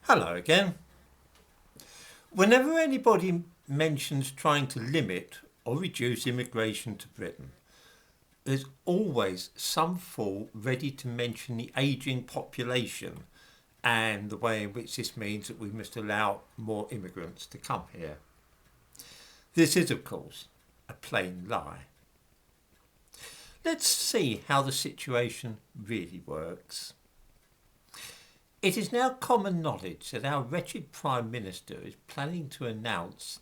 Hello again. Whenever anybody mentions trying to limit or reduce immigration to Britain, there's always some fool ready to mention the ageing population and the way in which this means that we must allow more immigrants to come here. This is, of course, a plain lie. Let's see how the situation really works. It is now common knowledge that our wretched Prime Minister is planning to announce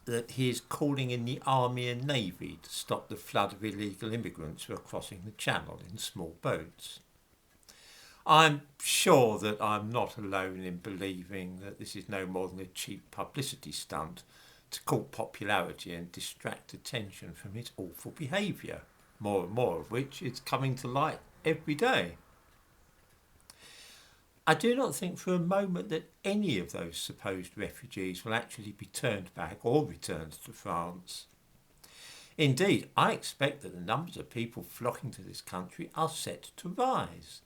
that he is calling in the Army and Navy to stop the flood of illegal immigrants who are crossing the Channel in small boats. I'm sure that I'm not alone in believing that this is no more than a cheap publicity stunt to court popularity and distract attention from his awful behaviour, more and more of which is coming to light every day. I do not think for a moment that any of those supposed refugees will actually be turned back or returned to France. Indeed, I expect that the numbers of people flocking to this country are set to rise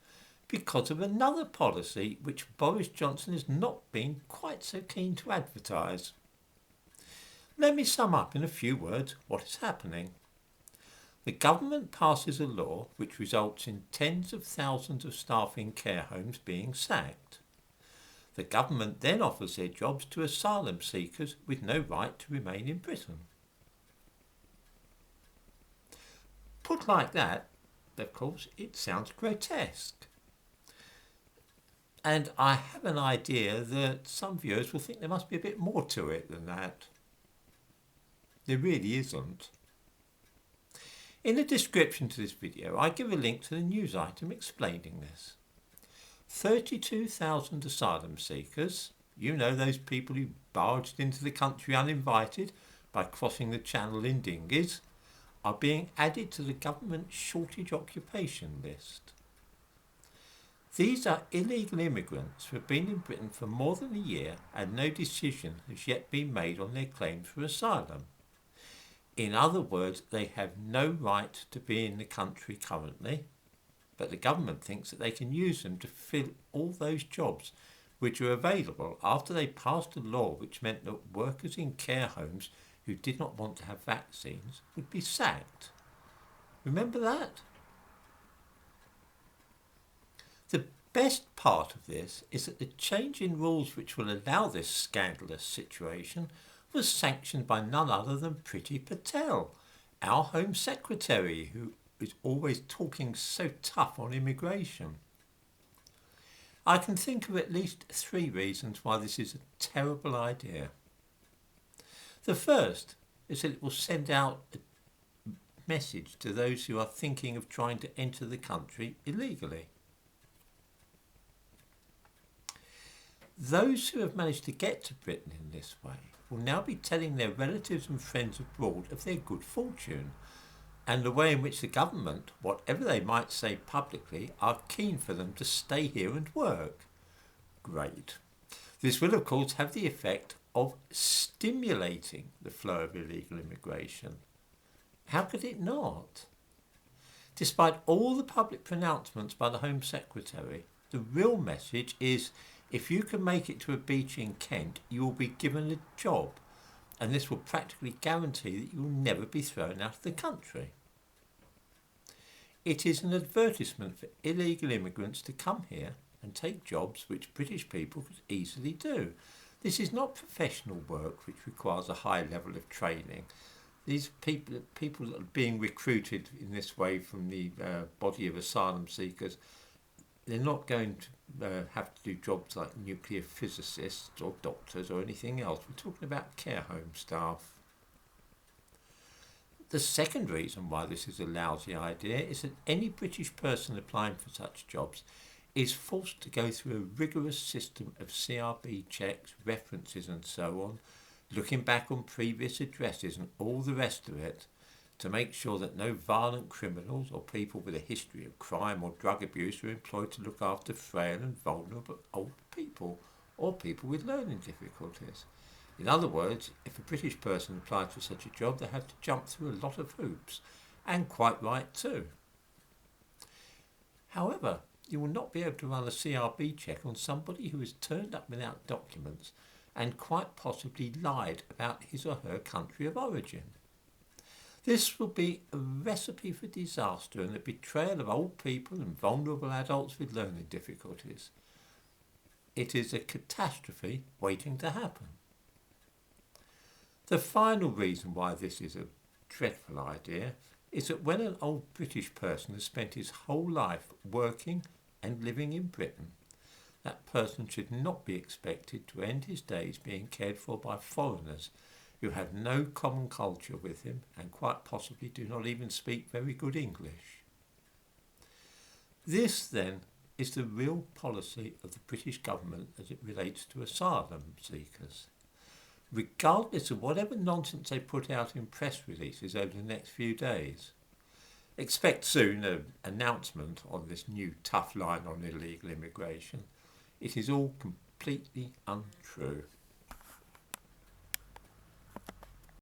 because of another policy which Boris Johnson has not been quite so keen to advertise. Let me sum up in a few words what is happening. The government passes a law which results in tens of thousands of staff in care homes being sacked. The government then offers their jobs to asylum seekers with no right to remain in Britain. Put like that, of course, it sounds grotesque. And I have an idea that some viewers will think there must be a bit more to it than that. There really isn't. In the description to this video, I give a link to the news item explaining this. 32,000 asylum seekers, you know, those people who barged into the country uninvited by crossing the Channel in dinghies, are being added to the government shortage occupation list. These are illegal immigrants who have been in Britain for more than a year and no decision has yet been made on their claims for asylum. In other words, they have no right to be in the country currently, but the government thinks that they can use them to fill all those jobs which are available after they passed a law which meant that workers in care homes who did not want to have vaccines would be sacked. Remember that? The best part of this is that the change in rules which will allow this scandalous situation was sanctioned by none other than Priti Patel, our Home Secretary, who is always talking so tough on immigration. I can think of at least 3 reasons why this is a terrible idea. The first is that it will send out a message to those who are thinking of trying to enter the country illegally. Those who have managed to get to Britain in this way will now be telling their relatives and friends abroad of their good fortune and the way in which the government, whatever they might say publicly, are keen for them to stay here and work. Great. This will of course have the effect of stimulating the flow of illegal immigration. How could it not? Despite all the public pronouncements by the Home Secretary, the real message is if you can make it to a beach in Kent, you will be given a job, and this will practically guarantee that you will never be thrown out of the country. It is an advertisement for illegal immigrants to come here and take jobs which British people could easily do. This is not professional work which requires a high level of training. These people that are being recruited in this way from the body of asylum seekers, they're not going to have to do jobs like nuclear physicists or doctors or anything else. We're talking about care home staff. The second reason why this is a lousy idea is that any British person applying for such jobs is forced to go through a rigorous system of CRB checks, references and so on, looking back on previous addresses and all the rest of it, to make sure that no violent criminals or people with a history of crime or drug abuse are employed to look after frail and vulnerable old people or people with learning difficulties. In other words, if a British person applied for such a job, they have to jump through a lot of hoops, and quite right too. However, You will not be able to run a CRB check on somebody who has turned up without documents and quite possibly lied about his or her country of origin. This will be a recipe for disaster and the betrayal of old people and vulnerable adults with learning difficulties. It is a catastrophe waiting to happen. The final reason why this is a dreadful idea is that when an old British person has spent his whole life working and living in Britain, that person should not be expected to end his days being cared for by foreigners who have no common culture with him and quite possibly do not even speak very good English. This, then, is the real policy of the British government as it relates to asylum seekers. Regardless of whatever nonsense they put out in press releases over the next few days. Expect soon an announcement on this new tough line on illegal immigration. It is all completely untrue.